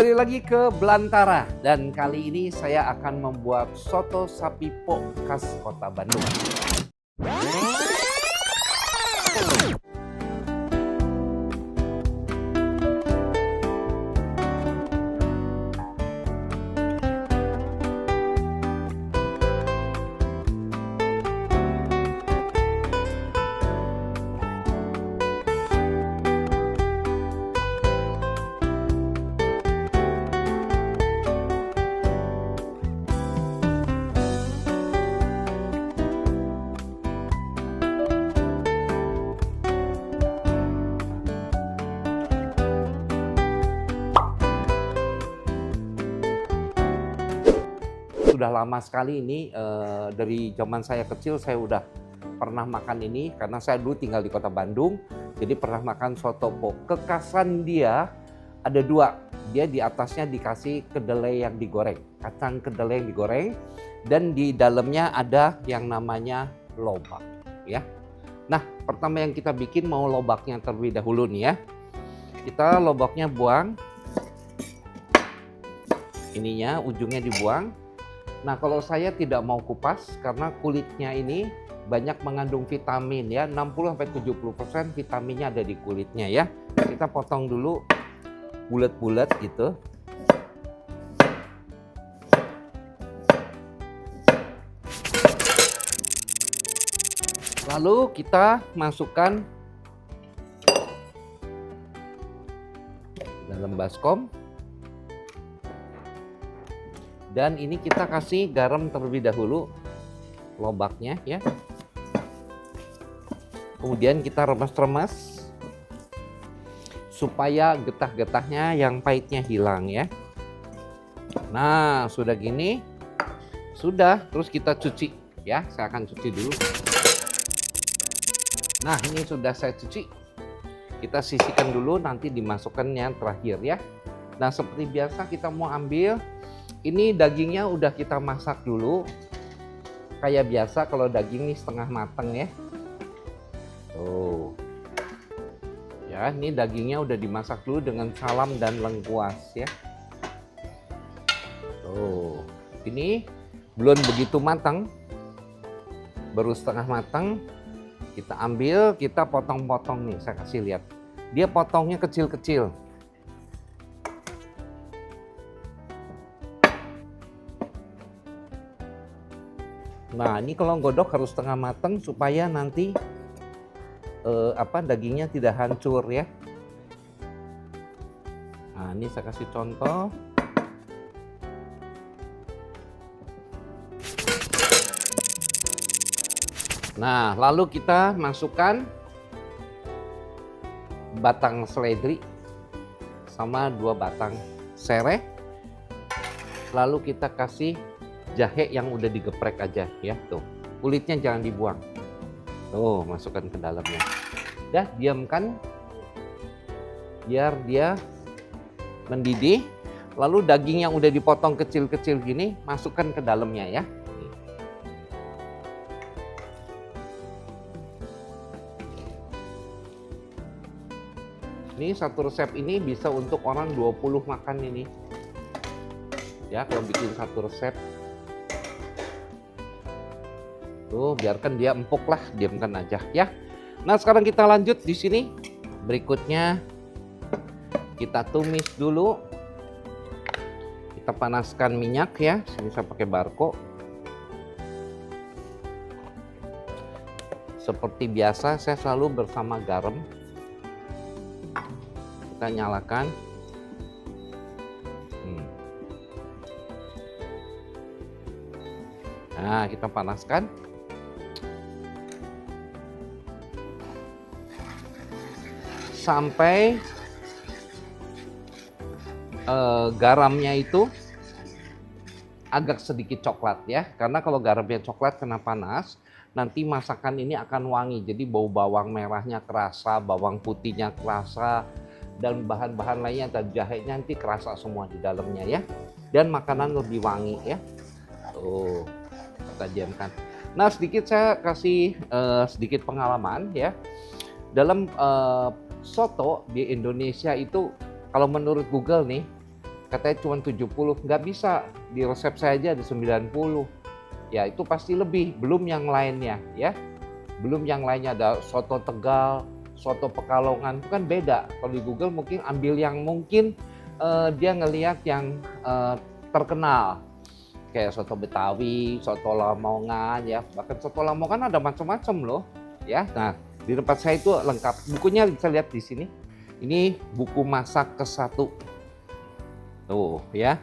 Kembali lagi ke Belantara dan kali ini saya akan membuat soto sapi po khas Kota Bandung. Sudah lama sekali ini, dari zaman saya kecil saya udah pernah makan ini karena saya dulu tinggal di Kota Bandung. Jadi pernah makan soto po. Kekhasan dia ada dua. Dia di atasnya dikasih kedelai yang digoreng, kacang kedelai yang digoreng, dan di dalamnya ada yang namanya lobak, ya. Nah, pertama yang kita bikin mau lobaknya terlebih dahulu nih ya. Kita lobaknya buang, ininya ujungnya dibuang. Nah, kalau saya tidak mau kupas karena kulitnya ini banyak mengandung vitamin ya, 60-70% vitaminnya ada di kulitnya ya. Kita potong dulu bulat-bulat gitu. Lalu kita masukkan dalam baskom. Dan ini kita kasih garam terlebih dahulu lobaknya ya. Kemudian kita remas-remas supaya getah-getahnya yang pahitnya hilang ya. Nah, sudah gini. Sudah, terus kita cuci ya. Saya akan cuci dulu. Nah, ini sudah saya cuci. Kita sisihkan dulu, nanti dimasukkan yang terakhir ya. Nah, seperti biasa kita mau ambil. Ini dagingnya udah kita masak dulu. Kayak biasa kalau daging ini setengah mateng ya. Tuh. Ya, ini dagingnya udah dimasak dulu dengan salam dan lengkuas ya. Tuh. Ini belum begitu matang. Baru setengah matang. Kita ambil, kita potong-potong nih, saya kasih lihat. Dia potongnya kecil-kecil. Nah, ini kalau godok harus setengah matang supaya nanti dagingnya tidak hancur ya. Nah, ini saya kasih contoh. Nah, lalu kita masukkan batang seledri sama 2 batang sereh. Lalu kita kasih jahe yang udah digeprek aja ya, tuh. Kulitnya jangan dibuang. Tuh, masukkan ke dalamnya. Dah, diamkan biar dia mendidih. Lalu daging yang udah dipotong kecil-kecil gini masukkan ke dalamnya ya. Ini satu resep ini bisa untuk orang 20 makan ini. Ya, kalau bikin satu resep. Tuh, biarkan dia empuk lah, diamkan aja ya. Nah, sekarang kita lanjut di sini. Berikutnya kita tumis dulu. Kita panaskan minyak ya. Sini saya pakai barco. Seperti biasa, saya selalu bersama garam. Kita nyalakan. Nah, kita panaskan. Sampai garamnya itu agak sedikit coklat ya. Karena kalau garamnya coklat kena panas, nanti masakan ini akan wangi. Jadi bau bawang merahnya kerasa, bawang putihnya kerasa, dan bahan-bahan lainnya dan jahenya nanti kerasa semua di dalamnya ya. Dan makanan lebih wangi ya. Tuh, kita diamkan. Nah, sedikit saya kasih sedikit pengalaman ya. Dalam soto di Indonesia itu kalau menurut Google nih katanya cuma 70, nggak bisa, di resep saya aja ada 90. Ya itu pasti lebih, belum yang lainnya ya. Belum yang lainnya, ada soto Tegal, soto Pekalongan, itu kan beda. Kalau di Google mungkin ambil yang mungkin dia ngelihat yang terkenal. Kayak soto Betawi, soto Lamongan ya. Bahkan soto Lamongan ada macam-macam loh ya. Nah, di tempat saya itu lengkap. Bukunya bisa lihat di sini. Ini buku masak ke-1. Tuh ya.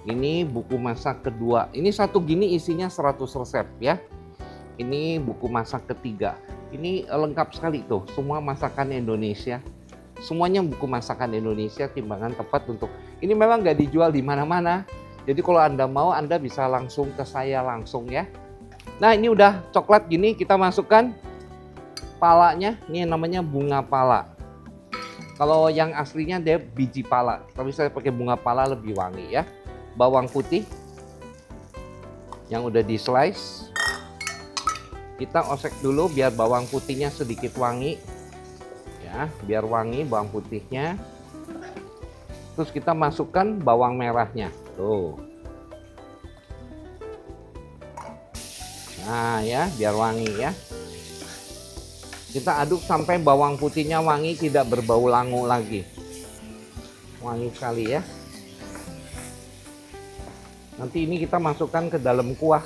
Ini buku masak kedua. Ini satu gini isinya 100 resep ya. Ini buku masak ketiga. Ini lengkap sekali tuh, semua masakan Indonesia. Semuanya buku masakan Indonesia, timbangan tepat untuk. Ini memang nggak dijual di mana-mana. Jadi kalau Anda mau, Anda bisa langsung ke saya langsung ya. Nah ini udah coklat gini, kita masukkan palanya. Ini namanya bunga pala. Kalau yang aslinya dia biji pala, tapi saya pakai bunga pala lebih wangi ya. Bawang putih yang udah di slice. Kita osek dulu biar bawang putihnya sedikit wangi. Ya, biar wangi bawang putihnya. Terus kita masukkan bawang merahnya. Tuh. Nah ya, biar wangi ya. Kita aduk sampai bawang putihnya wangi, tidak berbau langu lagi. Wangi sekali ya. Nanti ini kita masukkan ke dalam kuah.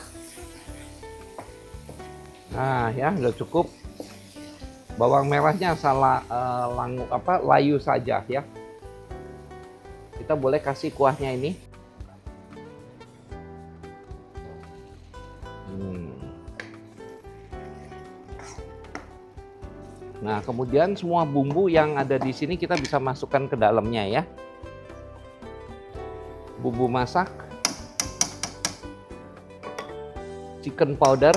Nah ya, udah cukup. Bawang merahnya salah layu saja ya. Kita boleh kasih kuahnya ini. Nah, kemudian semua bumbu yang ada di sini kita bisa masukkan ke dalamnya ya. Bumbu masak, chicken powder,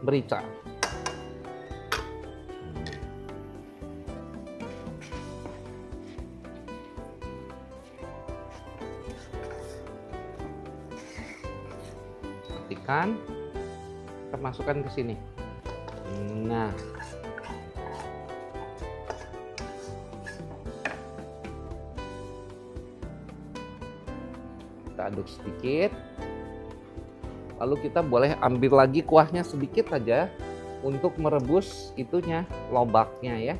merica. Perhatikan, kita masukkan ke sini. Nah, kita aduk sedikit. Lalu kita boleh ambil lagi kuahnya sedikit aja untuk merebus itunya, lobaknya ya.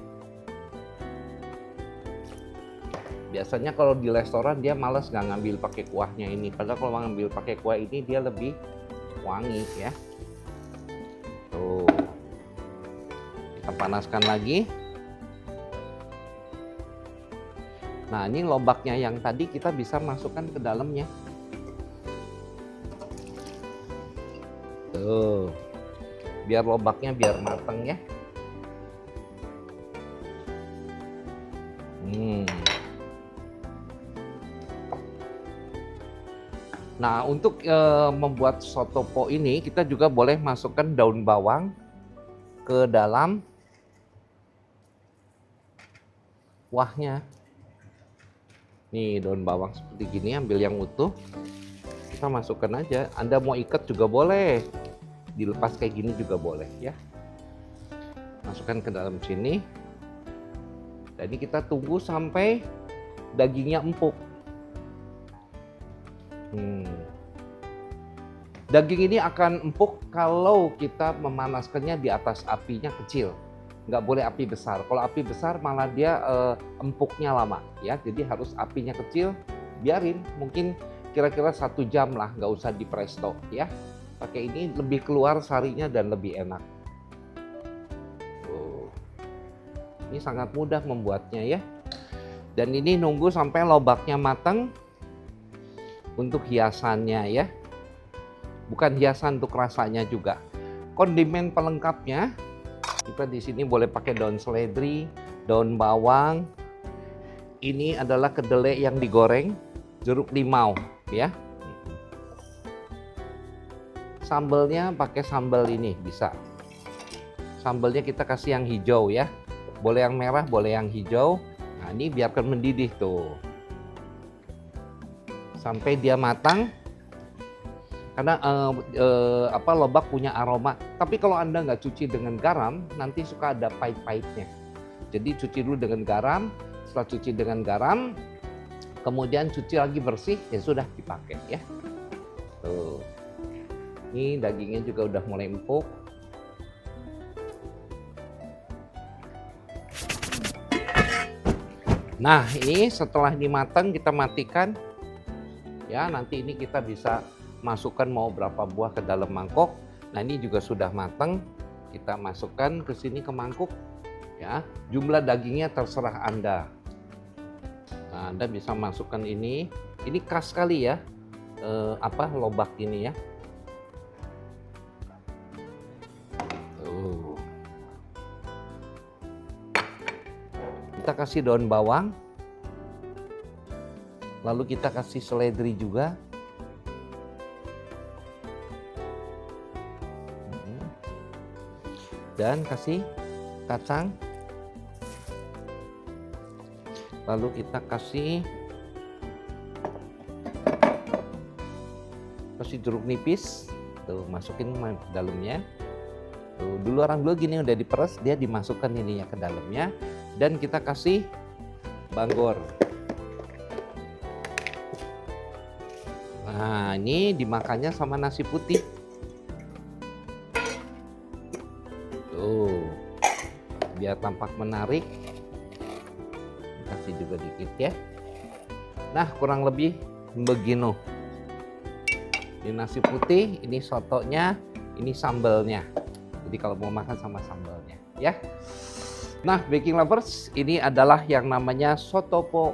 Biasanya kalau di restoran dia males nggak ngambil pakai kuahnya ini. Padahal kalau ngambil pakai kuah ini dia lebih wangi ya. Tuh. Kita panaskan lagi. Nah ini lobaknya yang tadi kita bisa masukkan ke dalamnya. Tuh, biar lobaknya biar mateng ya. Nah untuk membuat soto po ini kita juga boleh masukkan daun bawang ke dalam kuahnya. Nih daun bawang seperti gini, ambil yang utuh, kita masukkan aja. Anda mau ikat juga boleh, dilepas kayak gini juga boleh ya. Masukkan ke dalam sini. Jadi kita tunggu sampai dagingnya empuk. Daging ini akan empuk kalau kita memanaskannya di atas apinya kecil. Nggak boleh api besar. Kalau api besar malah dia empuknya lama ya. Jadi harus apinya kecil, biarin mungkin kira-kira 1 jam lah, nggak usah di presto ya. Pakai ini lebih keluar sarinya dan lebih enak. Ini sangat mudah membuatnya ya. Dan ini nunggu sampai lobaknya matang untuk hiasannya ya. Bukan hiasan, untuk rasanya juga. Kondimen pelengkapnya kita di sini boleh pakai daun seledri, daun bawang. Ini adalah kedelai yang digoreng, jeruk limau ya. Sambalnya pakai sambal ini bisa. Sambalnya kita kasih yang hijau ya. Boleh yang merah, boleh yang hijau. Nah, ini biarkan mendidih tuh. Sampai dia matang. Karena lobak punya aroma. Tapi kalau Anda nggak cuci dengan garam, nanti suka ada pahit-pahitnya. Jadi cuci dulu dengan garam. Setelah cuci dengan garam, kemudian cuci lagi bersih, ya sudah dipakai ya. Tuh. Ini dagingnya juga udah mulai empuk. Nah, ini setelah dimatang kita matikan. Ya, nanti ini kita bisa masukkan mau berapa buah ke dalam mangkok. Nah, ini juga sudah matang. Kita masukkan ke sini ke mangkuk. Ya, jumlah dagingnya terserah Anda. Nah, Anda bisa masukkan ini. Ini khas sekali ya. Lobak ini ya. Kita kasih daun bawang. Lalu kita kasih seledri juga. Dan kasih kacang. Lalu kita kasih jeruk nipis. Tuh, masukin dalamnya. Tuh, dulu gini udah diperes, dia dimasukkan ini ya ke dalamnya. Dan kita kasih banggor. Nah, ini dimakannya sama nasi putih. Tuh, biar tampak menarik. Kasih juga dikit ya. Nah, kurang lebih begini. Ini nasi putih, ini sotonya, ini sambalnya. Jadi kalau mau makan sama sambalnya, ya. Nah, baking lovers, ini adalah yang namanya soto po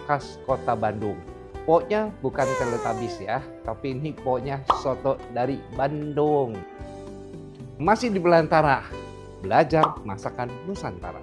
khas Kota Bandung. Po-nya bukan Teletubbies ya, tapi ini po-nya soto dari Bandung. Masih di Belantara, belajar masakan Nusantara.